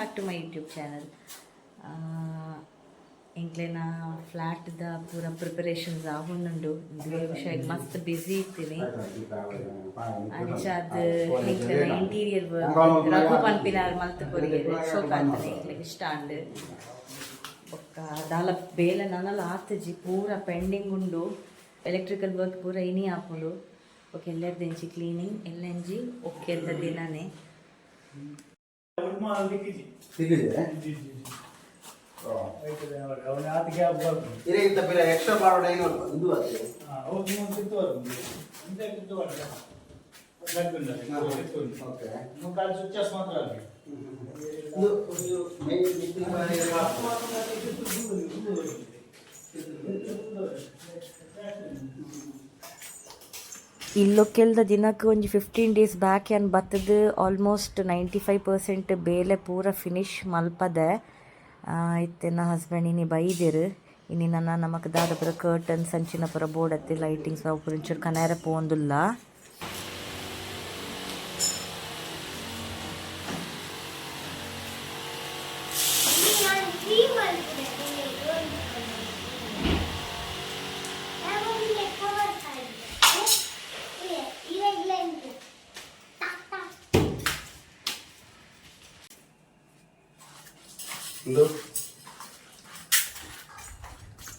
Back to my YouTube channel. ಎಂಕ್ಲೆನ ಫ್ಲ್ಯಾಟ್ದ ಪೂರ ಪ್ರಿಪರೇಷನ್ಸ್ ಆಗುಂಡು ಇದೇ ವಿಷಯ ಮಸ್ತ್ ಬ್ಯುಸಿ ಇರ್ತೀನಿ. ಅಂಚಾದ ಎಂಕ್ಲೆನ ಇಂಟೀರಿಯರ್ ವರ್ಕ್ ರಘು ಪನ್ಪಿನಾರ್ ಮಲ್ತು ಕೊರಿಯರ್ ಶೋಕ ಅಂತಾನೆ ಎಂಕ್ಲೆಗೆ ಇಷ್ಟ ಅಂಡು ಬೊಕ್ಕ ದಾಲ ಬೇಲೆ ನನಲ ಆತಜಿ ಪೂರ ಪೆಂಡಿಂಗ್ ಉಂಡು. ಎಲೆಕ್ಟ್ರಿಕಲ್ ವರ್ಕ್ ಪೂರ ಇನಿ ಆಪುಂಡು. ಓಕೆ ಎಲ್ಲರದೆಂಚಿ ಕ್ಲೀನಿಂಗ್ ಎಲ್ಲಂಜಿ ಓಕೆ ಎಲ್ಲ ದಿನನೇ ಎಕ್ಸ್ಟ್ರಾ ಮಾಡೋಣ ಇದು ಇಲ್ಲೊಕ್ಕೆಲ್ದ ದಿನಕ್ಕೆ ಒಂದು 15 days ಬ್ಯಾಕ್ ಏನು ಬತ್ತದ ಆಲ್ಮೋಸ್ಟ್ 95% ಬೇಲೆ ಪೂರ ಫಿನಿಶ್ ಮಲ್ಪದೆ. ಇತ್ತೆನ ಹಸ್ಬೆಂಡ್ ಇನ್ನಿ ಬೈದಿರು ಇನ್ನಿ ನನ್ನ ನಮಕ್ ದಾದ ಪುರ ಕರ್ಟನ್ ಸಂಚಿನ ಪುರ ಬೋರ್ಡತ್ತೆ ಲೈಟಿಂಗ್ಸ್ ಅವು ಪುರ ಇಂಚೂರು ಕನೇರ ಪೋಂದುಲ್ಲ.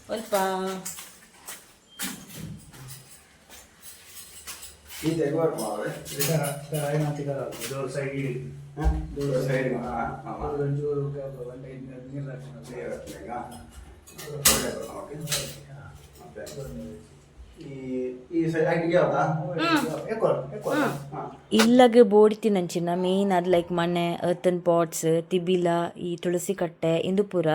ಸ್ವಲ್ಪ ಇಲ್ಲಗೆ ಬೋಡಿತಿನಂಚಿನ ಮೇನ್ ಅದು ಲೈಕ್ ಮನೆ ಅರ್ಥನ್ ಪಾಟ್ಸ್ ತಿಬಿಲ ಈ ತುಳಸಿ ಕಟ್ಟೆ ಇಂದು ಪೂರ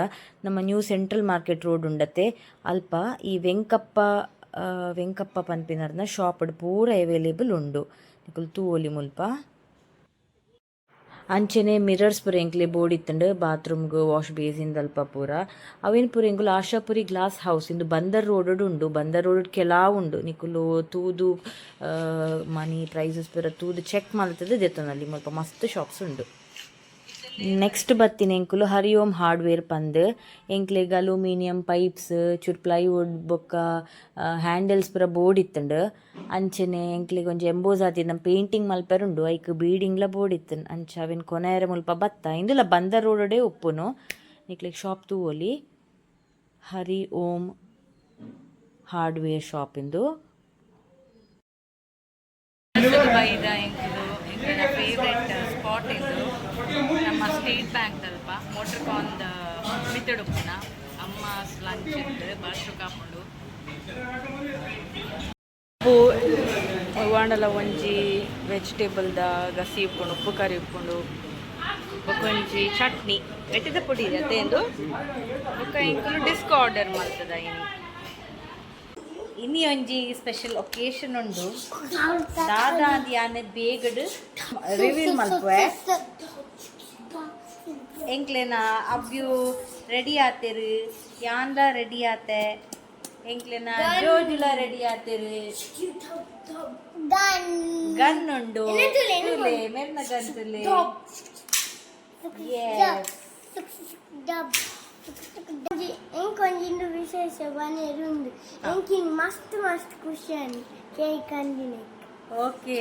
ನಮ್ಮ ನ್ಯೂ ಸೆಂಟ್ರಲ್ ಮಾರ್ಕೆಟ್ ರೋಡ್ ಉಂಡತ್ತೆ ಅಲ್ಪ ಈ ವೆಂಕಪ್ಪ ಪನ್ಪಿನರ್ನ ಶಾಪ್ ಪೂರ ಅವೈಲೇಬಲ್ ಉಂಡು ನಿಕುಲು ತೂವೊಲಿ ಮುಲ್ಪ. ಅಂಚೆನೆ ಮಿರರ್ಸ್ ಪೂರ ಎಂಕ್ಲೆ ಬೋರ್ಡ್ ಇತ್ತಂಡು ಬಾತ್ರೂಮ್ಗೆ ವಾಶ್ ಬೇಸಿನ್ ಅಲ್ಪ ಪೂರ ಅವೇನು ಪೂರ ಎಂಕುಲು ಆಶಾಪುರಿ ಗ್ಲಾಸ್ ಹೌಸ್ ಇಂದು ಬಂದರ್ ರೋಡ್ ಉಂಡು. ಬಂದರ್ ರೋಡ್ ಕೆಲವು ಉಂಡು ನಿಕುಲು ತೂದು ಮನಿ ಪ್ರೈಸಸ್ ಪೂರ ತೂದು ಚೆಕ್ ಮಾಡ್ತದೆ ದೆತ್ತನಲ್ಲಿ ಮುಲ್ಪ ಮಸ್ತ್ ಶಾಪ್ಸ್ ಉಂಡು. ನೆಕ್ಸ್ಟ್ ಬತ್ತಿನ ಎಂಕುಲು ಹರಿಓಂ ಹಾರ್ಡ್ವೇರ್ ಪಂದ್ ಎಂಕ್ಲೆಗ್ ಅಲ್ಯೂಮಿನಿಯಂ ಪೈಪ್ಸ್ ಚೂರು ಪ್ಲೈವುಡ್ ಬೊಕ್ಕ ಹ್ಯಾಂಡಲ್ಸ್ ಪೂರ ಬೋರ್ಡ್ ಇತ್ತಂಡು. ಅಂಚನೆ ಎಂಕ್ಲೆಗ್ ಒಂಜಿ ಎಂಬೋಸ್ ಆತಿ ನಮ್ಮ ಪೇಂಟಿಂಗ್ ಮಲ್ಪೆರುಂಡು ಐಕ್ ಬೀಡಿಂಗ್ಲ ಬೋರ್ಡ್ ಇತ್ತನ್ ಅಂಚ ಅವೇನು ಕೊನೆಯರ ಮುಲ್ಪ ಬತ್ತ ಇಂದುಲ ಬಂದರ್ ರೋಡೇ ಉಪ್ಪುನು ನಿಕ್ಲೆಗ್ ಶಾಪ್ ತೂವೊಲಿ ಹರಿ ಓಂ ಹಾರ್ಡ್ವೇರ್ ಶಾಪ್ ಇಂದು. ಫೇವ್ರೆಟ್ ಸ್ಪಾಟ್ ಇದು ನಮ್ಮ ಸ್ಟೇಟ್ ಬ್ಯಾಂಕ್ ಅಲ್ಪ ಮೋಟರ್ ಕಾನ್ದ ಮಿತ್ತಡುಪ್ಪುನ ಅಮ್ಮ ಲಂಚ್ ಇತ್ತು ಬಾಸ್ರು ಕಾಪುಂಡು ವಾಂಡಲ ಒಂಜಿ ವೆಜಿಟೇಬಲ್ದ ಗಸಿ ಇಪ್ಕೊಂಡು ಉಪ್ಪು ಕರಿ ಇಪ್ಕೊಂಡು ಒಂಜಿ ಚಟ್ನಿ ಎಟ್ಟಿದ ಪುಡಿ ಇದೆ ಅದೇಂದು ಬೊಕ್ಕ ಇಂಕುಲು ಡಿಸ್ಕ್ ಆರ್ಡರ್ ಮಾಡ್ತದ ಇನ್ನಿ ಒಂಜಿ ಸ್ಪೆಷಲ್ ಒಕೇಶನ್ ಉಂಡು ದಾದಾ ಯಾನೆ ಬೇಗಡ್ ರಿವೀಲ್ ಮಲ್ಪುವೆ ಎಂಕ್ಲೆನ ಅವ್ಯು ರೆಡಿ ಆತೆರು ಯಾಂದ ರೆಡಿ ಆತೆ ಎಂಕ್ಲೆನ ಜೋಜುಲ ರೆಡಿ ಆತೆರು ಗನ್ ಉಂಡು ಮೆರ್ನ ಗನ್ ತುಲೆ ಇಂಕೊಂದು ವಿಶೇಷ ಬನೇರುಂಡು ಇಂಕಿನ ಮಸ್ತ್ ಮಸ್ತ್ ಖುಷಿ ಕೇಕ್ ಅಂದಿನ. ಓಕೆ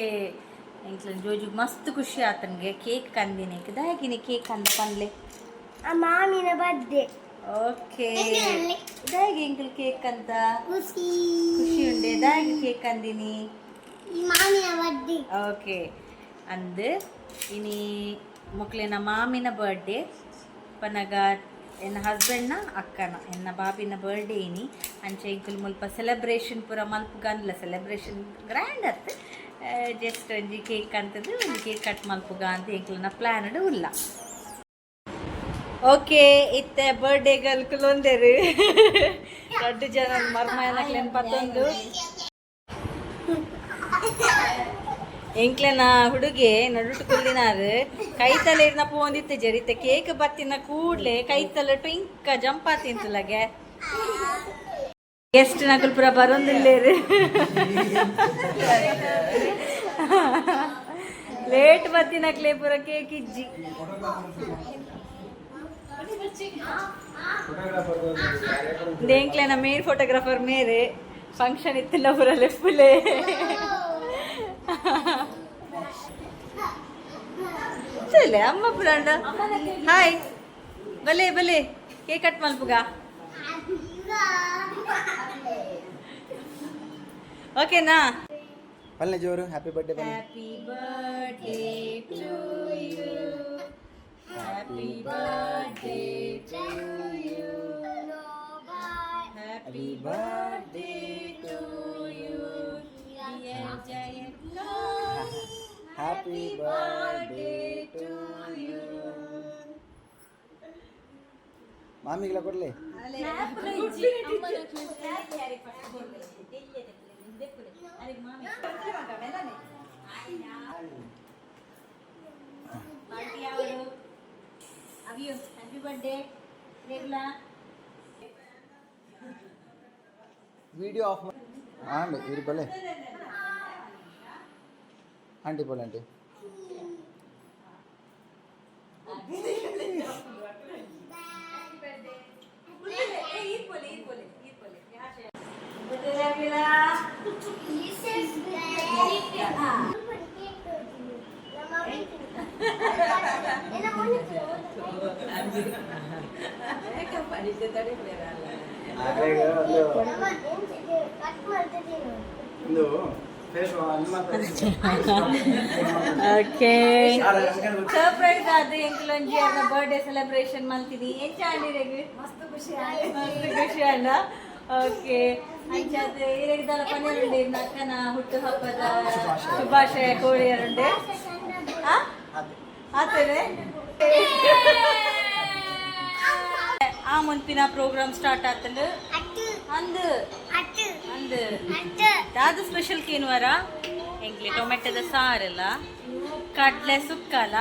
ಎಂಕ್ಲ ಜೋಜು ಮಸ್ತ್ ಖುಷಿ ಆತನ್ಗೆ ಕೇಕ್ ಕಂದಿನೇಕ್ ದಾಗಿನಿ ಕೇಕ್ ಅಂದ ಪನ್ಲೆ ಆ ಮಾಮಿನ ಬರ್ಡೇ. ಓಕೆ ದಾಗಿ ಎಂಕ್ಲ ಕೇಕ್ ಅಂತ ಖುಷಿ ಉಂಡೆ ದಾಗಿ ಕೇಕ್ ಅಂದಿನಿ ಈ ಮಾಮಿನ ಬರ್ಡೇ. ಓಕೆ ಅಂದ್ ಇನಿ ಮುಕ್ಲೆನ ಮಾಮಿನ ಬರ್ಡೇ ಪನಗ ಎನ್ನ ಹಸ್ಬೆಂಡ್ನ ಅಕ್ಕನ ಎನ್ನ ಬಾಬಿನ ಬರ್ಡೇ ಇನಿ ಅಂಚೆ ಇಂಕುಲು ಮುಲ್ಪ ಸೆಲೆಬ್ರೇಷನ್ ಪೂರ ಮಲ್ಪುಗನ್ಲ ಸೆಲೆಬ್ರೇಷನ್ ಗ್ರ್ಯಾಂಡ್ ಅತ್ತ ಜಸ್ಟ್ ಒಂಜಿ ಕೇಕ್ ಅಂತದ್ದು ಒಂದು ಕೇಕ್ ಕಟ್ ಮಲ್ಪುಗ ಅಂತ ಇಂಕ್ಲನ ಪ್ಲ್ಯಾನ್ಡ್ ಉಲ್ಲ. ಓಕೆ ಇತ್ತೆ ಬರ್ಡೇ ಗಲ್ಕುಲು ಒಂದೇರು ದೊಡ್ಡ ಜನ ಮರ್ಮಯನಕ್ಲೇನು ಪತ್ತೊಂದು ಎಂಕ್ಲೆನ ಹುಡುಗೆ ನಡುಟು ಕುಲ್ಲಿನಾರು ಕೈತಲೇರ್ನ ಪೋಂದಿತ್ತೆ ಜರಿತೆ ಕೇಕ್ ಬತ್ತಿನ ಕೂಡ್ಲೆ ಕೈತಲೆ ಟ್ವಿಂಕ ಜಂಪ್ ಆತಿಂತಲಗೆ ಗೆಸ್ಟ್ ನಕಲ್ ಪುರ ಬರೋದಿಲ್ಲೇರು ಲೇಟ್ ಬತ್ತಿನಕ್ಲೆ ಪುರ ಕೇಕ್ ಇಜ್ಜಿ ದೇಂಕ್ಲೆನ ಮೇನ್ ಫೋಟೋಗ್ರಾಫರ್ ಮೇರೆ ಫಂಕ್ಷನ್ ಇತ್ತಿಲ್ಲ ಪುರಲೆ ಫುಲೆ ಚಲೆ ಅಮ್ಮ ಪುರಾಂಡ ಹಾಯ್ ಬಲೆ ಬಲೆ ಕೇಕ್ ಕಟ್ ಮಲ್ಪುಗ ಓಕೆನಾ ಪಲ್ಲೆ ಜೋರು ಹ್ಯಾಪಿ ಬರ್ಡೇ ಬನ್ನಿ. Happy birthday to you happy birthday to you happy birthday to you happy birthday to you. ಮಾಮಿಗೆಲ್ಲ ಕೊಡ್ಲಿ. ಹ್ಯಾಪಿ ಬರ್ಡೇ ವಿಡಿಯೋ ಆಫ್ ಆಂಡ್ ಇರಿ ಬಲೆ ಆಂಟಿ ಬೋಲ್ ಆಂಟಿ ಒಂದು ಓಕೆ ಸರ್ಪ್ರೈಸ್ ಆದ ಎಂಕ್ಲೊಂಜಿ ಅವ್ರ ಬರ್ಡೇ ಸೆಲೆಬ್ರೇಷನ್ ಮಾಡ್ತೀನಿ ಏನ್ ಚಾಂಡಿರೆಗೆ ಮಸ್ತ್ ಖುಷಿ ಅಲ್ಲ ಓಕೆ ಅಂಚಾದ ಇರಗಿದಲ್ಲ ಪನ್ನೆರಡು ಅಕ್ಕನ ಹುಟ್ಟು ಹಬ್ಬದ ಶುಭಾಶಯ ಕೋಳಿಯರುಂಡೆ ಆತೇನೆ ಆ ಮುನ್ಪಿನ ಪ್ರೋಗ್ರಾಮ್ ಸ್ಟಾರ್ಟ್ ಆತಂದು ಅಂದು ಅಂದು ಯಾವ್ದು ಸ್ಪೆಷಲ್ ಕೇನ್ವಾರ ಎಂಕ್ಲೆ ಟೊಮೆಟೊದ ಸಾರಲ್ಲ ಕಡ್ಲೆ ಸುಕ್ಕಲ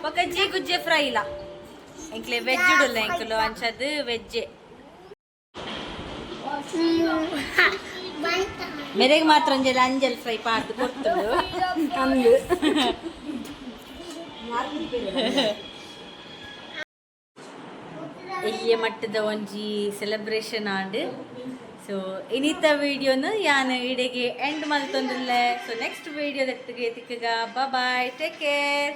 ಬೊಕ್ಕ ಗುಜ್ಜೆ ಫ್ರೈ ಇಲ್ಲ ಎಂಕ್ಲೆ ವೆಜ್ ಉಡಲ್ಲ ಎಂಕಲು ಅಂಚದು ವೆಜ್ಜೆ ಮೆರೆಗೆ ಮಾತ್ರ ಒಂಜೆಲ್ಲ ಅಂಜಲ್ ಫ್ರೈ ಪಾರ್ದು ಕೊಡ್ತಳು ಅಂದು ಇಲ್ಲಿಯ ಮಟ್ಟದ ಒಂಜಿ ಸೆಲೆಬ್ರೇಷನ್ ಆಂಡ್ ಸೊ ಇನಿತ ವಿಡಿಯೋನು ಯಾನ್ ಇಡೆಗೆ ಎಂಡ್ ಮಲ್ತೊಂದುಲ್ಲೆ ಸೊ ನೆಕ್ಸ್ಟ್ ವಿಡಿಯೋದೊಟ್ಟಿಗೆ ತಿಕ್ಕಗ ಬಾಯ್ ಟೇಕ್ ಕೇರ್.